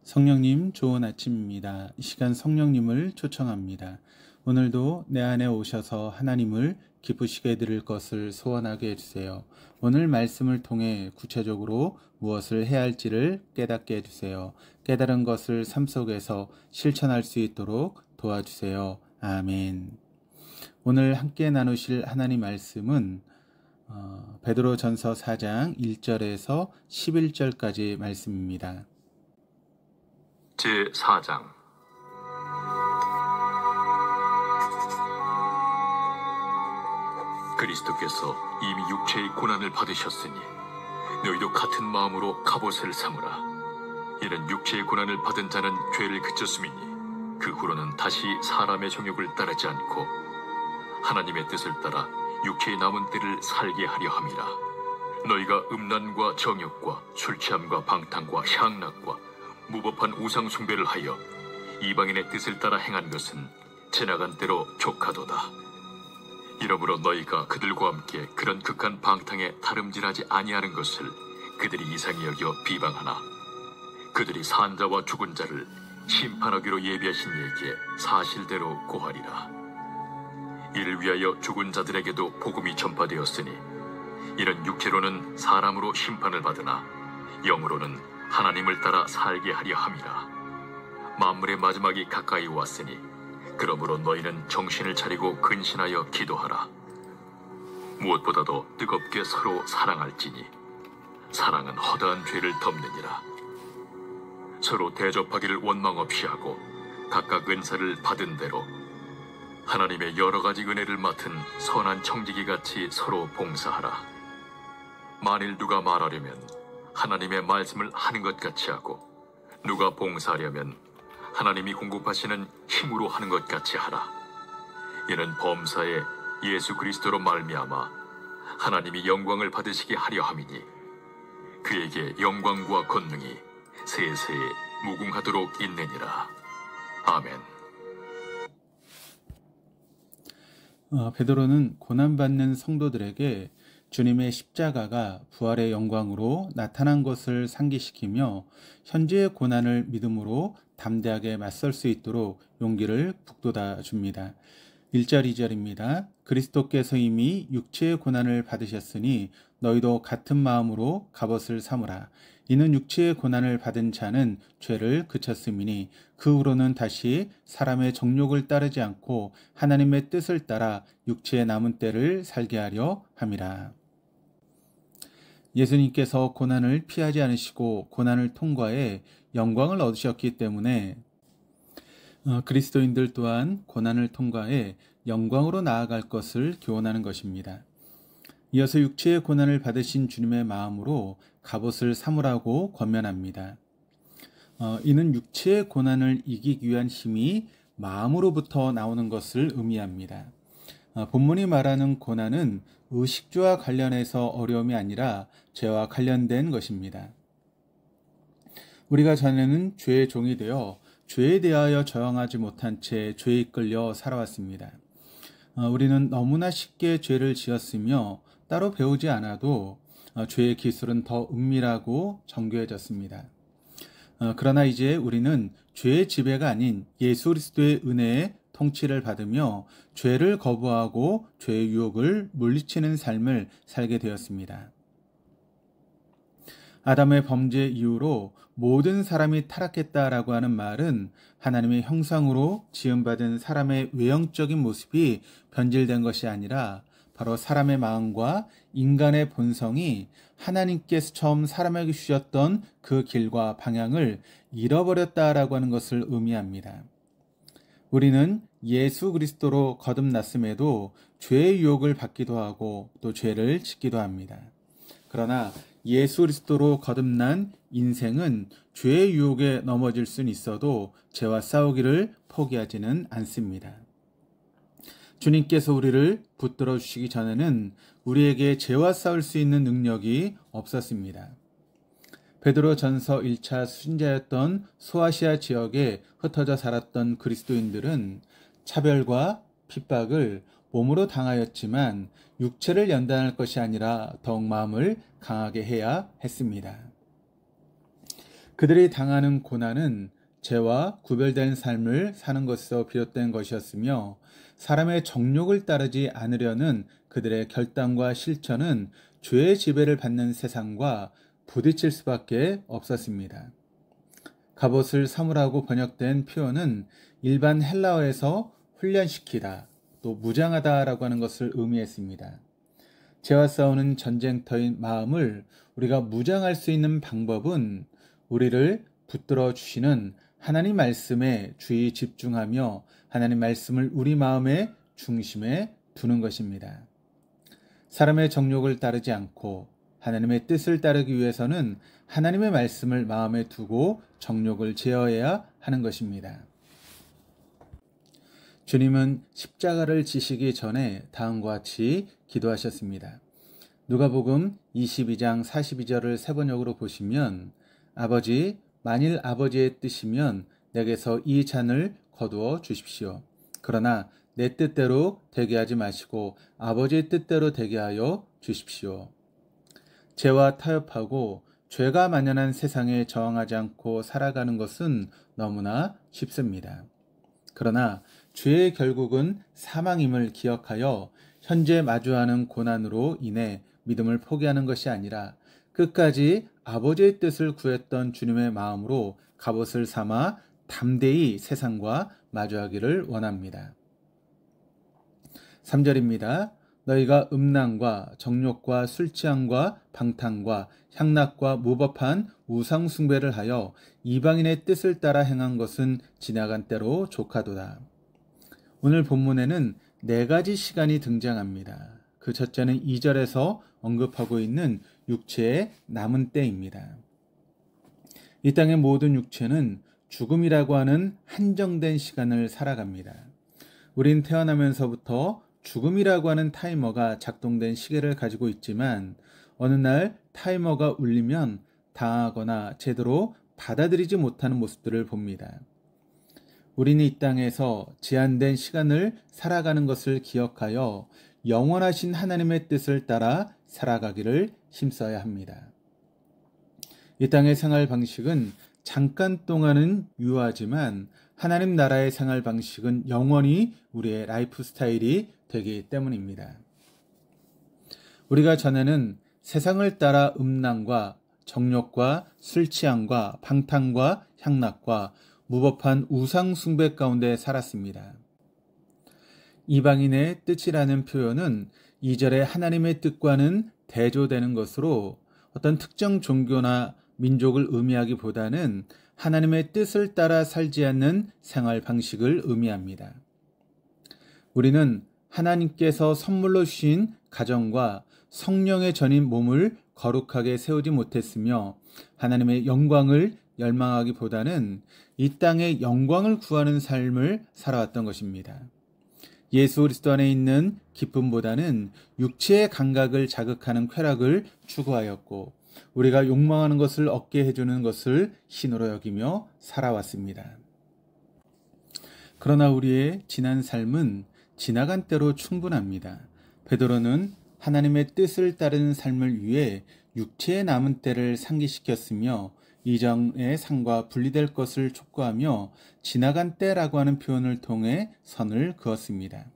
성령님 좋은 아침입니다. 이 시간 성령님을 초청합니다. 오늘도 내 안에 오셔서 하나님을 기쁘시게 해드릴 것을 소원하게 해주세요. 오늘 말씀을 통해 구체적으로 무엇을 해야 할지를 깨닫게 해주세요. 깨달은 것을 삶 속에서 실천할 수 있도록 도와주세요. 아멘. 오늘 함께 나누실 하나님 말씀은 베드로전서 4장 1절에서 11절까지 말씀입니다. 제4장 그리스도께서 이미 육체의 고난을 받으셨으니 너희도 같은 마음으로 갑옷을 삼으라. 이는 육체의 고난을 받은 자는 죄를 그쳤음이니 그 후로는 다시 사람의 정욕을 따르지 않고 하나님의 뜻을 따라 육체의 남은 때를 살게 하려 함이라. 너희가 음란과 정욕과 술취함과 방탕과 향락과 무법한 우상 숭배를 하여 이방인의 뜻을 따라 행한 것은 지나간 때로 족하도다. 이러므로 너희가 그들과 함께 그런 극한 방탕에 다름질하지 아니하는 것을 그들이 이상히 여겨 비방하나 그들이 산 자와 죽은 자를 심판하기로 예비하신 이에게 사실대로 고하리라. 이를 위하여 죽은 자들에게도 복음이 전파되었으니 이는 육체로는 사람으로 심판을 받으나 영으로는 하나님을 따라 살게 하려 함이라. 만물의 마지막이 가까이 왔으니 그러므로 너희는 정신을 차리고 근신하여 기도하라. 무엇보다도 뜨겁게 서로 사랑할지니 사랑은 허다한 죄를 덮느니라. 서로 대접하기를 원망 없이 하고 각각 은사를 받은 대로 하나님의 여러 가지 은혜를 맡은 선한 청지기같이 서로 봉사하라. 만일 누가 말하려면 하나님의 말씀을 하는 것 같이 하고 누가 봉사하려면 하나님이 공급하시는 힘으로 하는 것 같이 하라. 이는 범사에 예수 그리스도로 말미암아 하나님이 영광을 받으시게 하려 함이니 그에게 영광과 권능이 세세에 무궁하도록 있느니라. 아멘. 베드로는 고난받는 성도들에게 주님의 십자가가 부활의 영광으로 나타난 것을 상기시키며 현재의 고난을 믿음으로 담대하게 맞설 수 있도록 용기를 북돋아 줍니다. 1절 2절입니다. 그리스도께서 이미 육체의 고난을 받으셨으니 너희도 같은 마음으로 갑옷을 삼으라. 이는 육체의 고난을 받은 자는 죄를 그쳤음이니 그 후로는 다시 사람의 정욕을 따르지 않고 하나님의 뜻을 따라 육체의 남은 때를 살게 하려 함이라. 예수님께서 고난을 피하지 않으시고 고난을 통과해 영광을 얻으셨기 때문에 그리스도인들 또한 고난을 통과해 영광으로 나아갈 것을 교훈하는 것입니다. 이어서 육체의 고난을 받으신 주님의 마음으로 갑옷을 삼으라고 권면합니다. 이는 육체의 고난을 이기기 위한 힘이 마음으로부터 나오는 것을 의미합니다. 본문이 말하는 고난은 의식주와 관련해서 어려움이 아니라 죄와 관련된 것입니다. 우리가 전에는 죄의 종이 되어 죄에 대하여 저항하지 못한 채 죄에 이끌려 살아왔습니다. 우리는 너무나 쉽게 죄를 지었으며 따로 배우지 않아도 죄의 기술은 더 은밀하고 정교해졌습니다. 그러나 이제 우리는 죄의 지배가 아닌 예수 그리스도의 은혜에 통치를 받으며 죄를 거부하고 죄의 유혹을 물리치는 삶을 살게 되었습니다. 아담의 범죄 이후로 모든 사람이 타락했다라고 하는 말은 하나님의 형상으로 지음받은 사람의 외형적인 모습이 변질된 것이 아니라 바로 사람의 마음과 인간의 본성이 하나님께서 처음 사람에게 주셨던 그 길과 방향을 잃어버렸다라고 하는 것을 의미합니다. 우리는 예수 그리스도로 거듭났음에도 죄의 유혹을 받기도 하고 또 죄를 짓기도 합니다. 그러나 예수 그리스도로 거듭난 인생은 죄의 유혹에 넘어질 수는 있어도 죄와 싸우기를 포기하지는 않습니다. 주님께서 우리를 붙들어 주시기 전에는 우리에게 죄와 싸울 수 있는 능력이 없었습니다. 베드로전서 1차 수신자였던 소아시아 지역에 흩어져 살았던 그리스도인들은 차별과 핍박을 몸으로 당하였지만 육체를 연단할 것이 아니라 더욱 마음을 강하게 해야 했습니다. 그들이 당하는 고난은 죄와 구별된 삶을 사는 것에서 비롯된 것이었으며 사람의 정욕을 따르지 않으려는 그들의 결단과 실천은 죄의 지배를 받는 세상과 부딪힐 수밖에 없었습니다. 갑옷을 사무라고 번역된 표현은 일반 헬라어에서 훈련시키다, 또 무장하다라고 하는 것을 의미했습니다. 죄와 싸우는 전쟁터인 마음을 우리가 무장할 수 있는 방법은 우리를 붙들어 주시는 하나님 말씀에 주의 집중하며 하나님 말씀을 우리 마음의 중심에 두는 것입니다. 사람의 정욕을 따르지 않고 하나님의 뜻을 따르기 위해서는 하나님의 말씀을 마음에 두고 정욕을 제어해야 하는 것입니다. 주님은 십자가를 지시기 전에 다음과 같이 기도하셨습니다. 누가복음 22장 42절을 세 번역으로 보시면 아버지, 만일 아버지의 뜻이면 내게서 이 잔을 거두어 주십시오. 그러나 내 뜻대로 되게 하지 마시고 아버지의 뜻대로 되게 하여 주십시오. 죄와 타협하고 죄가 만연한 세상에 저항하지 않고 살아가는 것은 너무나 쉽습니다. 그러나 죄의 결국은 사망임을 기억하여 현재 마주하는 고난으로 인해 믿음을 포기하는 것이 아니라 끝까지 아버지의 뜻을 구했던 주님의 마음으로 갑옷을 삼아 담대히 세상과 마주하기를 원합니다. 3절입니다. 너희가 음란과 정욕과 술취함과 방탕과 향락과 무법한 우상 숭배를 하여 이방인의 뜻을 따라 행한 것은 지나간 때로 족하도다. 오늘 본문에는 4가지 시간이 등장합니다. 그 첫째는 2절에서 언급하고 있는 육체의 남은 때입니다. 이 땅의 모든 육체는 죽음이라고 하는 한정된 시간을 살아갑니다. 우린 태어나면서부터 죽음이라고 하는 타이머가 작동된 시계를 가지고 있지만 어느 날 타이머가 울리면 당하거나 제대로 받아들이지 못하는 모습들을 봅니다. 우리는 이 땅에서 제한된 시간을 살아가는 것을 기억하여 영원하신 하나님의 뜻을 따라 살아가기를 힘써야 합니다. 이 땅의 생활 방식은 잠깐 동안은 유효하지만 하나님 나라의 생활 방식은 영원히 우리의 라이프 스타일이 되기 때문입니다. 우리가 전에는 세상을 따라 음란과 정욕과 술 취함과 방탕과 향락과 무법한 우상 숭배 가운데 살았습니다. 이방인의 뜻이라는 표현은 2절에 하나님의 뜻과는 대조되는 것으로 어떤 특정 종교나 민족을 의미하기보다는 하나님의 뜻을 따라 살지 않는 생활 방식을 의미합니다. 우리는 하나님께서 선물로 주신 가정과 성령의 전인 몸을 거룩하게 세우지 못했으며 하나님의 영광을 열망하기보다는 이 땅의 영광을 구하는 삶을 살아왔던 것입니다. 예수 그리스도 안에 있는 기쁨보다는 육체의 감각을 자극하는 쾌락을 추구하였고 우리가 욕망하는 것을 얻게 해주는 것을 신으로 여기며 살아왔습니다. 그러나 우리의 지난 삶은 지나간 때로 충분합니다. 베드로는 하나님의 뜻을 따르는 삶을 위해 육체의 남은 때를 상기시켰으며 이전의 삶과 분리될 것을 촉구하며 지나간 때라고 하는 표현을 통해 선을 그었습니다.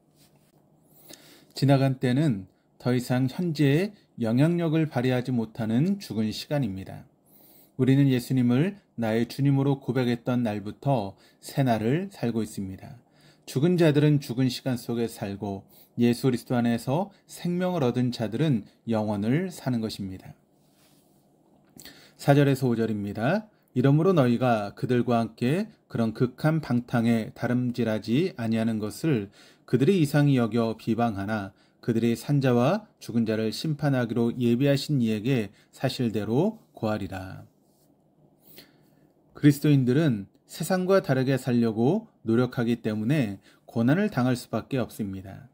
지나간 때는 더 이상 현재의 영향력을 발휘하지 못하는 죽은 시간입니다. 우리는 예수님을 나의 주님으로 고백했던 날부터 새 날을 살고 있습니다. 죽은 자들은 죽은 시간 속에 살고 예수 그리스도 안에서 생명을 얻은 자들은 영원을 사는 것입니다. 4절에서 5절입니다. 이러므로 너희가 그들과 함께 그런 극한 방탕에 다름질하지 아니하는 것을 그들이 이상히 여겨 비방하나 그들이 산자와 죽은 자를 심판하기로 예비하신 이에게 사실대로 고하리라. 그리스도인들은 세상과 다르게 살려고 노력하기 때문에 고난을 당할 수밖에 없습니다.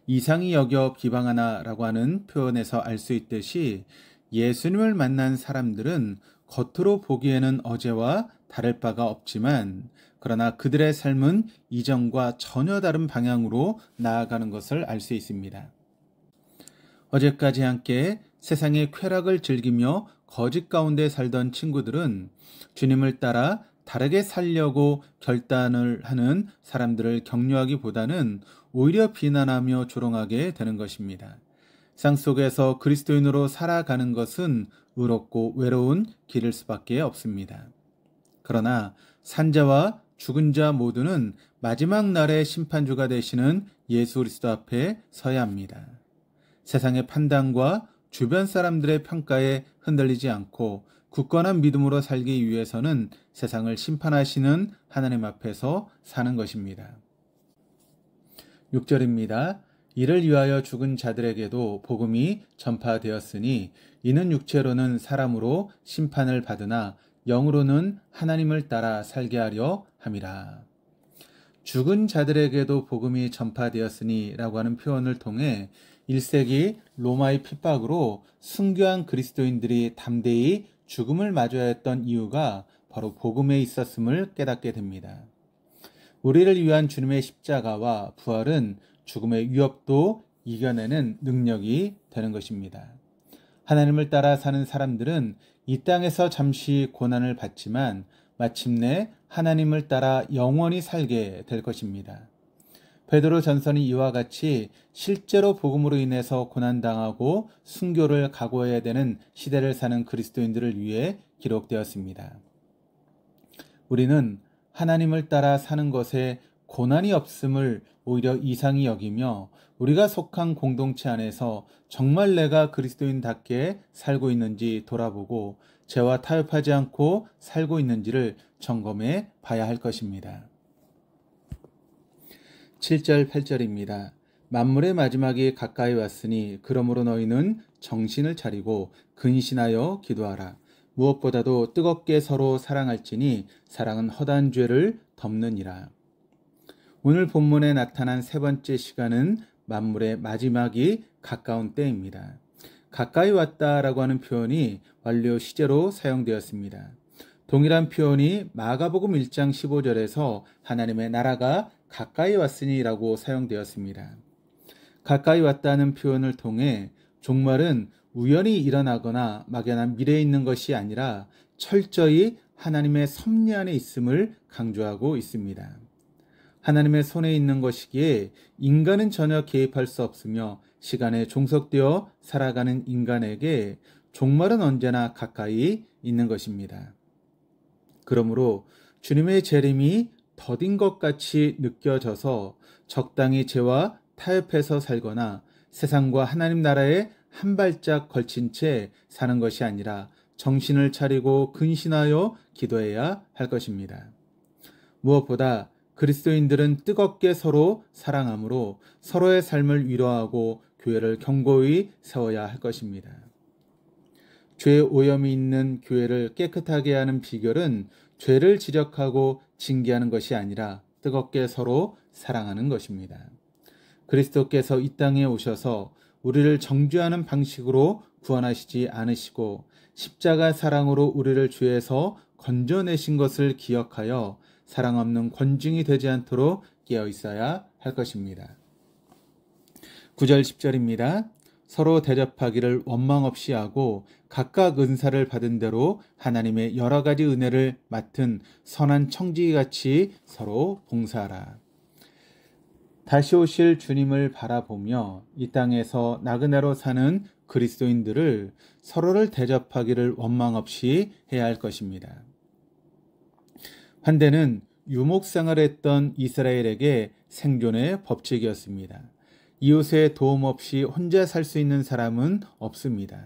이상히 여겨 비방하나라고 하는 표현에서 알 수 있듯이 예수님을 만난 사람들은 겉으로 보기에는 어제와 다를 바가 없지만 그러나 그들의 삶은 이전과 전혀 다른 방향으로 나아가는 것을 알 수 있습니다. 어제까지 함께 세상의 쾌락을 즐기며 거짓 가운데 살던 친구들은 주님을 따라 다르게 살려고 결단을 하는 사람들을 격려하기보다는 오히려 비난하며 조롱하게 되는 것입니다. 세상 속에서 그리스도인으로 살아가는 것은 의롭고 외로운 길일 수밖에 없습니다. 그러나 산자와 죽은 자 모두는 마지막 날의 심판주가 되시는 예수 그리스도 앞에 서야 합니다. 세상의 판단과 주변 사람들의 평가에 흔들리지 않고 굳건한 믿음으로 살기 위해서는 세상을 심판하시는 하나님 앞에서 사는 것입니다. 6절입니다. 이를 위하여 죽은 자들에게도 복음이 전파되었으니 이는 육체로는 사람으로 심판을 받으나 영으로는 하나님을 따라 살게 하려 함이라. 죽은 자들에게도 복음이 전파되었으니 라고 하는 표현을 통해 1세기 로마의 핍박으로 순교한 그리스도인들이 담대히 죽음을 맞아야 했던 이유가 바로 복음에 있었음을 깨닫게 됩니다. 우리를 위한 주님의 십자가와 부활은 죽음의 위협도 이겨내는 능력이 되는 것입니다. 하나님을 따라 사는 사람들은 이 땅에서 잠시 고난을 받지만 마침내 하나님을 따라 영원히 살게 될 것입니다. 베드로 전서는 이와 같이 실제로 복음으로 인해서 고난당하고 순교를 각오해야 되는 시대를 사는 그리스도인들을 위해 기록되었습니다. 우리는 하나님을 따라 사는 것에 고난이 없음을 오히려 이상히 여기며 우리가 속한 공동체 안에서 정말 내가 그리스도인답게 살고 있는지 돌아보고 죄와 타협하지 않고 살고 있는지를 점검해 봐야 할 것입니다. 7절 8절입니다. 만물의 마지막이 가까이 왔으니 그러므로 너희는 정신을 차리고 근신하여 기도하라. 무엇보다도 뜨겁게 서로 사랑할지니 사랑은 허다한 죄를 덮느니라. 오늘 본문에 나타난 세 번째 시간은 만물의 마지막이 가까운 때입니다. 가까이 왔다라고 하는 표현이 완료 시제로 사용되었습니다. 동일한 표현이 마가복음 1장 15절에서 하나님의 나라가 가까이 왔으니라고 사용되었습니다. 가까이 왔다는 표현을 통해 종말은 우연히 일어나거나 막연한 미래에 있는 것이 아니라 철저히 하나님의 섭리 안에 있음을 강조하고 있습니다. 하나님의 손에 있는 것이기에 인간은 전혀 개입할 수 없으며 시간에 종속되어 살아가는 인간에게 종말은 언제나 가까이 있는 것입니다. 그러므로 주님의 재림이 더딘 것 같이 느껴져서 적당히 죄와 타협해서 살거나 세상과 하나님 나라에 한 발짝 걸친 채 사는 것이 아니라 정신을 차리고 근신하여 기도해야 할 것입니다. 무엇보다 그리스도인들은 뜨겁게 서로 사랑함으로 서로의 삶을 위로하고 교회를 견고히 세워야 할 것입니다. 죄의 오염이 있는 교회를 깨끗하게 하는 비결은 죄를 지적하고 징계하는 것이 아니라 뜨겁게 서로 사랑하는 것입니다. 그리스도께서 이 땅에 오셔서 우리를 정죄하는 방식으로 구원하시지 않으시고 십자가 사랑으로 우리를 죄에서 건져내신 것을 기억하여 사랑 없는 권징이 되지 않도록 깨어 있어야 할 것입니다. 9절 10절입니다. 서로 대접하기를 원망 없이 하고 각각 은사를 받은 대로 하나님의 여러 가지 은혜를 맡은 선한 청지기같이 서로 봉사하라. 다시 오실 주님을 바라보며 이 땅에서 나그네로 사는 그리스도인들을 서로를 대접하기를 원망 없이 해야 할 것입니다. 환대는 유목생활을 했던 이스라엘에게 생존의 법칙이었습니다. 이웃의 도움 없이 혼자 살 수 있는 사람은 없습니다.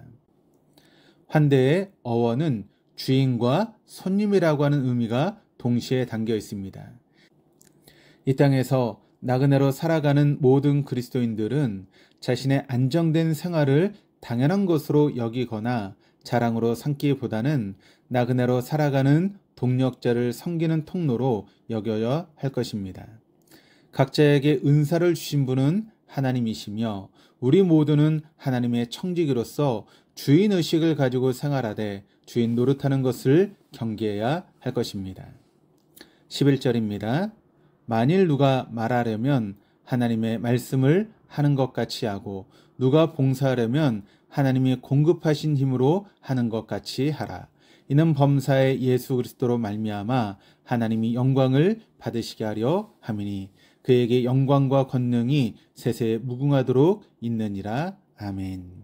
환대의 어원은 주인과 손님이라고 하는 의미가 동시에 담겨 있습니다. 이 땅에서 나그네로 살아가는 모든 그리스도인들은 자신의 안정된 생활을 당연한 것으로 여기거나 자랑으로 삼기보다는 나그네로 살아가는 동력자를 섬기는 통로로 여겨야 할 것입니다. 각자에게 은사를 주신 분은 하나님이시며 우리 모두는 하나님의 청지기로서 주인의식을 가지고 생활하되 주인 노릇하는 것을 경계해야 할 것입니다. 11절입니다. 만일 누가 말하려면 하나님의 말씀을 하는 것 같이 하고 누가 봉사하려면 하나님이 공급하신 힘으로 하는 것 같이 하라. 이는 범사의 예수 그리스도로 말미암아 하나님이 영광을 받으시게 하려 함이니 그에게 영광과 권능이 세세에 무궁하도록 있느니라. 아멘.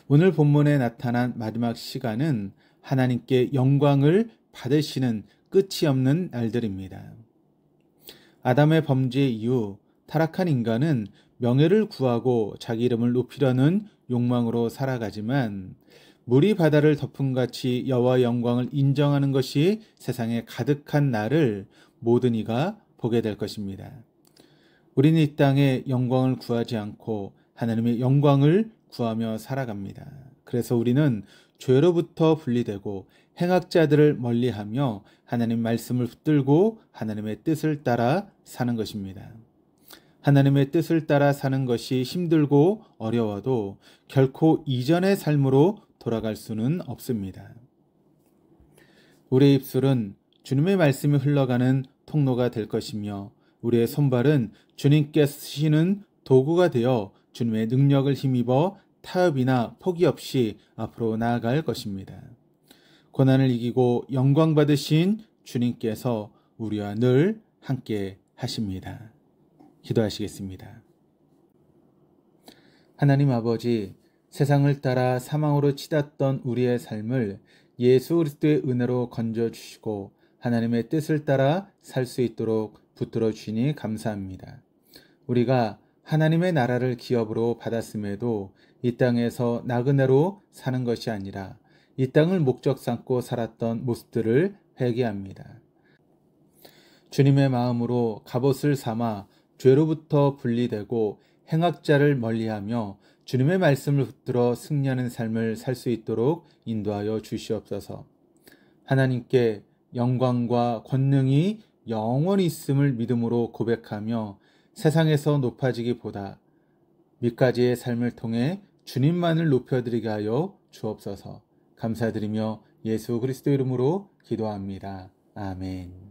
오늘 본문에 나타난 마지막 시간은 하나님께 영광을 받으시는 끝이 없는 날들입니다. 아담의 범죄 이후 타락한 인간은 명예를 구하고 자기 이름을 높이려는 욕망으로 살아가지만 물이 바다를 덮음같이 여호와의 영광을 인정하는 것이 세상에 가득한 날을 모든 이가 보게 될 것입니다. 우리는 이 땅에 영광을 구하지 않고 하나님의 영광을 구하며 살아갑니다. 그래서 우리는 죄로부터 분리되고 행악자들을 멀리하며 하나님 말씀을 붙들고 하나님의 뜻을 따라 사는 것입니다. 하나님의 뜻을 따라 사는 것이 힘들고 어려워도 결코 이전의 삶으로 돌아갈 수는 없습니다. 우리의 입술은 주님의 말씀이 흘러가는 통로가 될 것이며 우리의 손발은 주님께 쓰시는 도구가 되어 주님의 능력을 힘입어 타협이나 포기 없이 앞으로 나아갈 것입니다. 고난을 이기고 영광 받으신 주님께서 우리와 늘 함께 하십니다. 기도하시겠습니다. 하나님 아버지, 세상을 따라 사망으로 치닫던 우리의 삶을 예수 그리스도의 은혜로 건져주시고 하나님의 뜻을 따라 살 수 있도록 붙들어 주시니 감사합니다. 우리가 하나님의 나라를 기업으로 받았음에도 이 땅에서 나그네로 사는 것이 아니라 이 땅을 목적 삼고 살았던 모습들을 회개합니다. 주님의 마음으로 갑옷을 삼아 죄로부터 분리되고 행악자를 멀리하며 주님의 말씀을 붙들어 승리하는 삶을 살 수 있도록 인도하여 주시옵소서. 하나님께 영광과 권능이 영원히 있음을 믿음으로 고백하며 세상에서 높아지기보다 밑가지의 삶을 통해 주님만을 높여드리게 하여 주옵소서. 감사드리며 예수 그리스도 이름으로 기도합니다. 아멘.